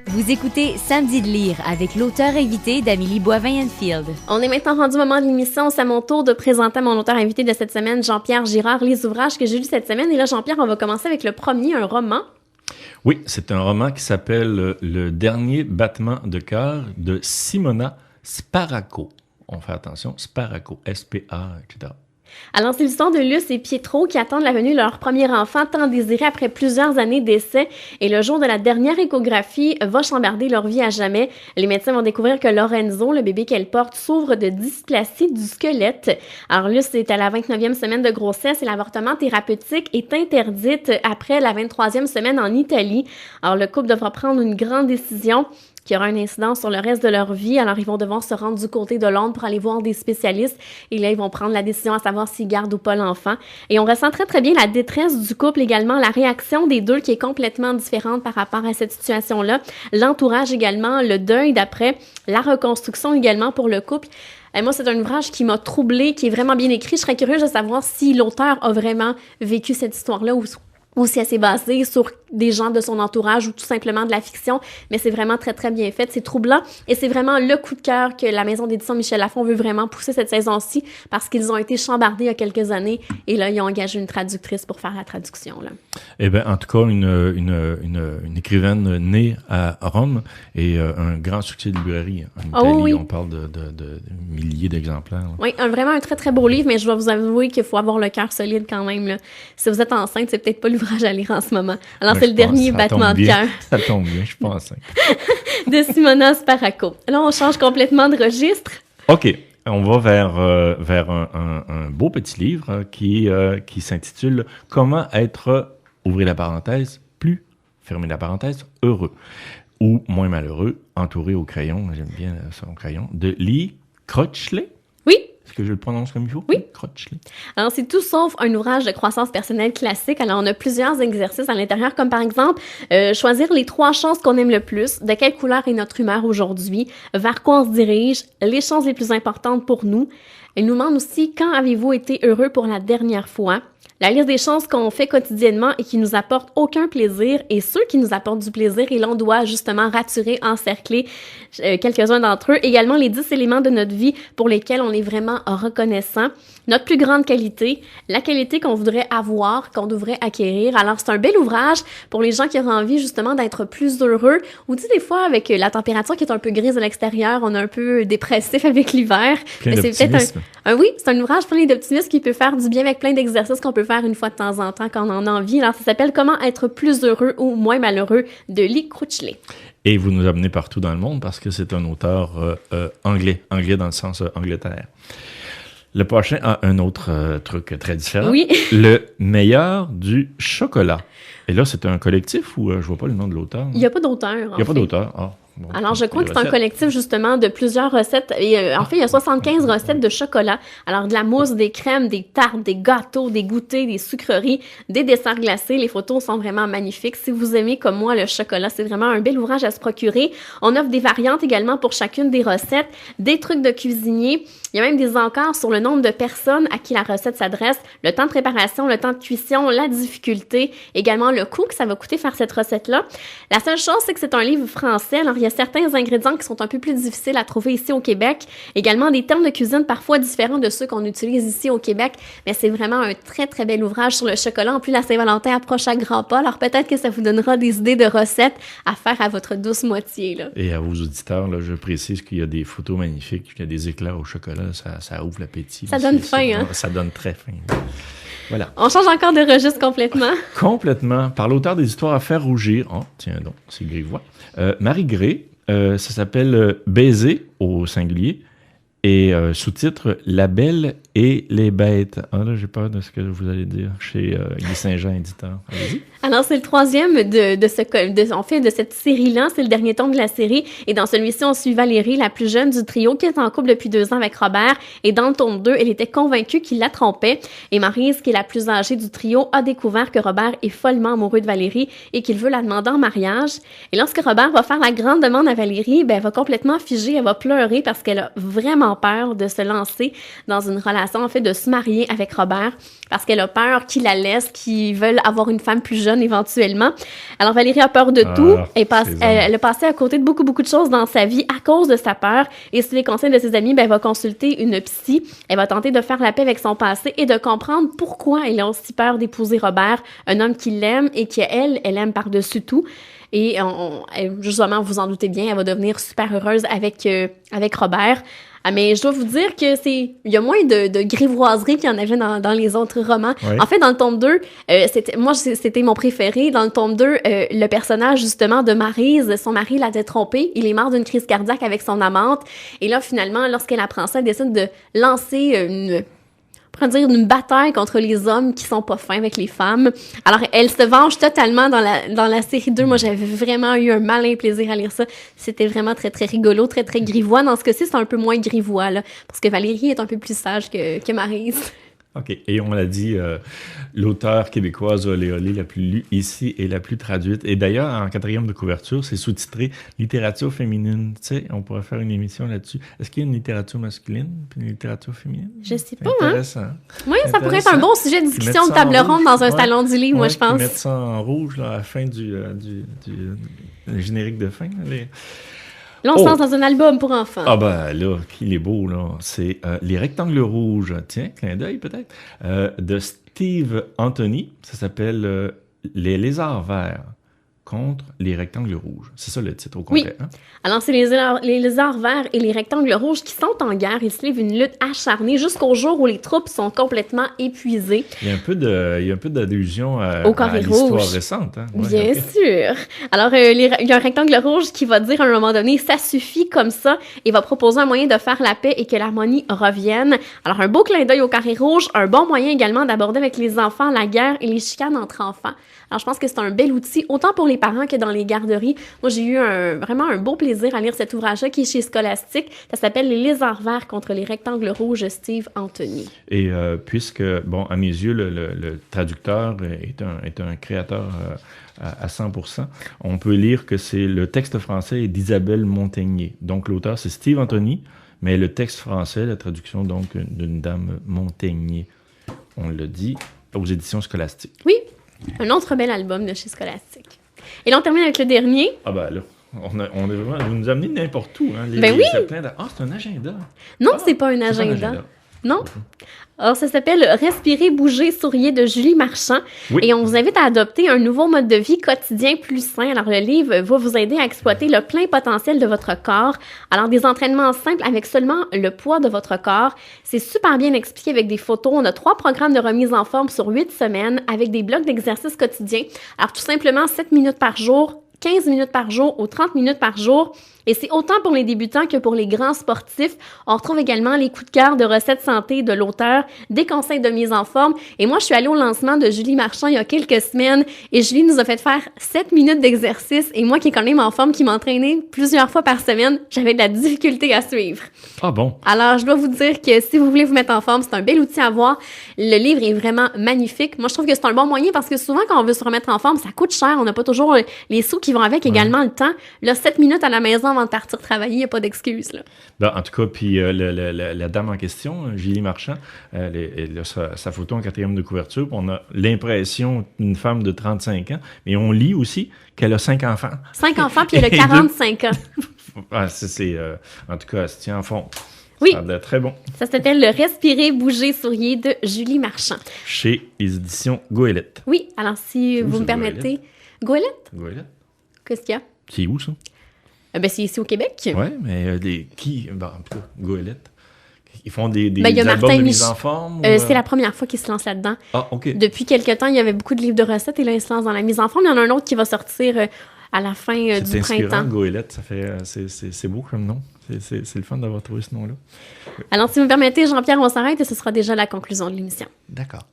Vous écoutez Samedi de lire avec l'auteur invité d'Amélie Boivin-Enfield. On est maintenant rendu au moment de l'émission. C'est à mon tour de présenter mon auteur invité de cette semaine, Jean-Pierre Girard, les ouvrages que j'ai lus cette semaine. Et là, Jean-Pierre, on va commencer avec le premier, un roman. Oui, c'est un roman qui s'appelle Le dernier battement de cœur de Simona Sparaco. On fait attention, Sparaco, S-P-A, etc. Alors, c'est l'histoire de Luce et Pietro qui attendent la venue de leur premier enfant tant désiré après plusieurs années d'essais. Et le jour de la dernière échographie va chambarder leur vie à jamais. Les médecins vont découvrir que Lorenzo, le bébé qu'elle porte, souffre de dysplasie du squelette. Alors, Luce est à la 29e semaine de grossesse et l'avortement thérapeutique est interdite après la 23e semaine en Italie. Alors, le couple devra prendre une grande décision qui aura une incidence sur le reste de leur vie. Alors, ils vont devoir se rendre du côté de Londres pour aller voir des spécialistes. Et là, ils vont prendre la décision à savoir s'ils gardent ou pas l'enfant. Et on ressent très, très bien la détresse du couple également, la réaction des deux qui est complètement différente par rapport à cette situation-là. L'entourage également, le deuil d'après, la reconstruction également pour le couple. Et moi, c'est un ouvrage qui m'a troublée, qui est vraiment bien écrit. Je serais curieuse de savoir si l'auteur a vraiment vécu cette histoire-là ou si elle s'est basée sur des gens de son entourage ou tout simplement de la fiction, mais c'est vraiment très, très bien fait. C'est troublant et c'est vraiment le coup de cœur que la maison d'édition Michel Lafon veut vraiment pousser cette saison-ci parce qu'ils ont été chambardés il y a quelques années et là, ils ont engagé une traductrice pour faire la traduction, là. Eh bien, en tout cas, une écrivaine née à Rome et un grand succès de librairie. En Italie, oui. On parle de milliers d'exemplaires. Là. Oui, vraiment un très, très beau livre, mais je dois vous avouer qu'il faut avoir le cœur solide quand même, là. Si vous êtes enceinte, c'est peut-être pas l'ouvrage à lire en ce moment. Alors, c'est le dernier battement de cœur. Ça tombe bien, je suis pas enceinte. De Simona Sparaco. Là, on change complètement de registre. OK. On va vers un beau petit livre qui s'intitule « Comment être, ouvrez la parenthèse, plus, fermez la parenthèse, heureux ou moins malheureux, entouré au crayon, j'aime bien son crayon, de Lee Crutchley. » Oui. Est-ce que je le prononce comme il faut? Oui. Crutchley. Alors, c'est tout sauf un ouvrage de croissance personnelle classique. Alors, on a plusieurs exercices à l'intérieur, comme par exemple, choisir les 3 choses qu'on aime le plus, de quelle couleur est notre humeur aujourd'hui, vers quoi on se dirige, les choses les plus importantes pour nous. Il nous demande aussi, quand avez-vous été heureux pour la dernière fois? La liste des choses qu'on fait quotidiennement et qui nous apportent aucun plaisir et ceux qui nous apportent du plaisir et l'on doit justement raturer, encercler quelques-uns d'entre eux. Également, les 10 éléments de notre vie pour lesquels on est vraiment reconnaissant. Notre plus grande qualité, la qualité qu'on voudrait avoir, qu'on devrait acquérir. Alors, c'est un bel ouvrage pour les gens qui auraient envie justement d'être plus heureux. Ou tu sais, des fois, avec la température qui est un peu grise à l'extérieur, on est un peu dépressif avec l'hiver. Plein c'est d'optimisme. Oui, c'est un ouvrage plein d'optimisme qui peut faire du bien avec plein d'exercices qu'on peut faire une fois de temps en temps quand on en a envie. Alors, ça s'appelle « Comment être plus heureux ou moins malheureux » de Lee Crutchley. Et vous nous amenez partout dans le monde parce que c'est un auteur anglais dans le sens Angleterre. Le prochain a un autre truc très différent. Oui. Le meilleur du chocolat. Et là, c'est un collectif ou je vois pas le nom de l'auteur? Il n'y a pas d'auteur. Il n'y a pas d'auteur. Ah. Bon, Alors, je crois que c'est un recettes. collectif, justement, de plusieurs recettes. Et en fait, il y a 75 recettes de chocolat. Alors, de la mousse, des crèmes, des tartes, des gâteaux, des goûters, des sucreries, des desserts glacés. Les photos sont vraiment magnifiques. Si vous aimez, comme moi, le chocolat, c'est vraiment un bel ouvrage à se procurer. On offre des variantes également pour chacune des recettes, des trucs de cuisinier. Il y a même des encarts sur le nombre de personnes à qui la recette s'adresse, le temps de préparation, le temps de cuisson, la difficulté, également le coût que ça va coûter faire cette recette-là. La seule chose, c'est que c'est un livre français. Alors, il y a certains ingrédients qui sont un peu plus difficiles à trouver ici au Québec. Également, des termes de cuisine parfois différents de ceux qu'on utilise ici au Québec. Mais c'est vraiment un très, très bel ouvrage sur le chocolat. En plus, la Saint-Valentin approche à grands pas. Alors, peut-être que ça vous donnera des idées de recettes à faire à votre douce moitié, là. Et à vos auditeurs, là, je précise qu'il y a des photos magnifiques, il y a des éclairs au chocolat, ça ouvre l'appétit. Ça donne faim, hein? Ça donne très faim. Voilà. On change encore de registre complètement. Complètement. Par l'auteur des histoires à faire rougir. Oh, tiens donc, c'est grivois. Marie Gray, ça s'appelle Baiser au singulier. Et sous-titre La Belle et les Bêtes. Ah là, j'ai peur de ce que vous allez dire chez Guy Saint-Jean, éditeur. Allez-y. Alors, c'est le 3e de cette série-là. C'est le dernier tome de la série. Et dans celui-ci, on suit Valérie, la plus jeune du trio, qui est en couple depuis 2 ans avec Robert. Et dans le tome 2, elle était convaincue qu'il la trompait. Et Maryse, qui est la plus âgée du trio, a découvert que Robert est follement amoureux de Valérie et qu'il veut la demander en mariage. Et lorsque Robert va faire la grande demande à Valérie, elle va complètement figer, elle va pleurer parce qu'elle a vraiment peur de se lancer dans une relation, en fait, de se marier avec Robert, parce qu'elle a peur qu'il la laisse, qu'ils veulent avoir une femme plus jeune éventuellement. Alors, Valérie a peur de tout. Elle a passé à côté de beaucoup de choses dans sa vie à cause de sa peur. Et sous les conseils de ses amis, elle va consulter une psy. Elle va tenter de faire la paix avec son passé et de comprendre pourquoi elle a aussi peur d'épouser Robert, un homme qui l'aime et qu'elle aime par-dessus tout. Et justement, vous en doutez bien, elle va devenir super heureuse avec Robert. Ah, mais je dois vous dire que il y a moins de grivoiserie qu'il y en avait dans les autres romans. Oui. En fait, dans le tome 2, c'était mon préféré. Dans le tome 2, le personnage, justement, de Maryse, son mari l'avait trompé. Il est mort d'une crise cardiaque avec son amante. Et là, finalement, lorsqu'elle apprend ça, elle décide de lancer une bataille contre les hommes qui sont pas fins avec les femmes. Alors, elle se venge totalement dans la série 2. Moi, j'avais vraiment eu un malin plaisir à lire ça. C'était vraiment très, très rigolo, très, très grivois. Dans ce cas-ci, c'est un peu moins grivois, là, parce que Valérie est un peu plus sage que Maryse. OK. Et on l'a dit, l'auteure québécoise Olé la plus lue ici et la plus traduite. Et d'ailleurs, en 4e de couverture, c'est sous-titré « Littérature féminine ». Tu sais, on pourrait faire une émission là-dessus. Est-ce qu'il y a une littérature masculine puis une littérature féminine? Je sais pas, intéressant. Hein? Oui, ça pourrait être un bon sujet de discussion de table ronde dans un salon du livre, moi, je pense. Mettre ça en rouge là, à la fin du générique de fin. Là, on se lance dans un album pour enfants. Ah ben là, il est beau, là. C'est Les Rectangles Rouges, tiens, clin d'œil peut-être, de Steve Anthony. Ça s'appelle Les Lézards Verts contre les Rectangles Rouges. C'est ça le titre au complet. Oui. Hein? Alors, c'est les Lézards Verts et les Rectangles Rouges qui sont en guerre. Ils se livrent une lutte acharnée jusqu'au jour où les troupes sont complètement épuisées. Il y a un peu d'allusion à l'histoire récente. Hein? Ouais, bien sûr. Alors, il y a un Rectangle Rouge qui va dire à un moment donné « ça suffit comme ça » et va proposer un moyen de faire la paix et que l'harmonie revienne. Alors, un beau clin d'œil au Carré Rouge, un bon moyen également d'aborder avec les enfants la guerre et les chicanes entre enfants. Alors, je pense que c'est un bel outil, autant pour les parents que dans les garderies. Moi, j'ai eu vraiment un beau plaisir à lire cet ouvrage-là qui est chez Scholastique. Ça s'appelle « Les Lézards Verts contre les Rectangles Rouges », Steve Anthony. Et puisque, bon, à mes yeux, le traducteur est un créateur à 100%, on peut lire que c'est le texte français est d'Isabelle Montagnier. Donc, l'auteur, c'est Steve Anthony, mais le texte français, la traduction, donc, d'une dame Montagnier. On le dit aux éditions Scholastique. Oui. Un autre bel album de chez Scholastique. Et là, on termine avec le dernier. Ah ben là, on est vraiment... Vous nous amenez n'importe où. Hein, oui! C'est un agenda. Non, c'est pas un agenda. Non. Alors, ça s'appelle « Respirer, bouger, sourier » de Julie Marchand. Oui. Et on vous invite à adopter un nouveau mode de vie quotidien plus sain. Alors, le livre va vous aider à exploiter le plein potentiel de votre corps. Alors, des entraînements simples avec seulement le poids de votre corps. C'est super bien expliqué avec des photos. On a 3 programmes de remise en forme sur 8 semaines avec des blocs d'exercices quotidiens. Alors, tout simplement 7 minutes par jour, 15 minutes par jour ou 30 minutes par jour. Et c'est autant pour les débutants que pour les grands sportifs. On retrouve également les coups de cœur de recettes santé de l'auteur, des conseils de mise en forme. Et moi, je suis allée au lancement de Julie Marchand il y a quelques semaines et Julie nous a fait faire 7 minutes d'exercice. Et moi qui est quand même en forme, qui m'entraînais plusieurs fois par semaine, j'avais de la difficulté à suivre. Ah bon? Alors, je dois vous dire que si vous voulez vous mettre en forme, c'est un bel outil à voir. Le livre est vraiment magnifique. Moi, je trouve que c'est un bon moyen parce que souvent, quand on veut se remettre en forme, ça coûte cher. On n'a pas toujours les sous qui vont avec, également le temps. Là, 7 minutes à la maison avant de partir travailler, il n'y a pas d'excuse, là. Ben, en tout cas, puis la dame en question, Julie Marchand, elle a sa photo en 4e de couverture, on a l'impression d'une femme de 35 ans, mais on lit aussi qu'elle a 5 enfants. 5 enfants, puis elle a 45 ans. Ah, en tout cas, elle se tient en fond. Oui. Ça a l'air très bon. Ça s'appelle « Le Respirer, bouger, sourier » de Julie Marchand. Chez les éditions Goélette. Oui, alors si vous me permettez... Goélette? Goélette. Qu'est-ce qu'il y a? C'est où, ça? Ben, c'est ici au Québec. Oui, mais qui? Ben, en tout cas, Goélette. Ils font des albums de mise en forme? C'est la première fois qu'ils se lancent là-dedans. Ah, OK. Depuis quelques temps, il y avait beaucoup de livres de recettes et là, ils se lancent dans la mise en forme. Il y en a un autre qui va sortir à la fin du printemps. C'est inspirant, Goélette. C'est beau comme nom. C'est le fun d'avoir trouvé ce nom-là. Alors, si vous me permettez, Jean-Pierre, on s'arrête et ce sera déjà la conclusion de l'émission. D'accord.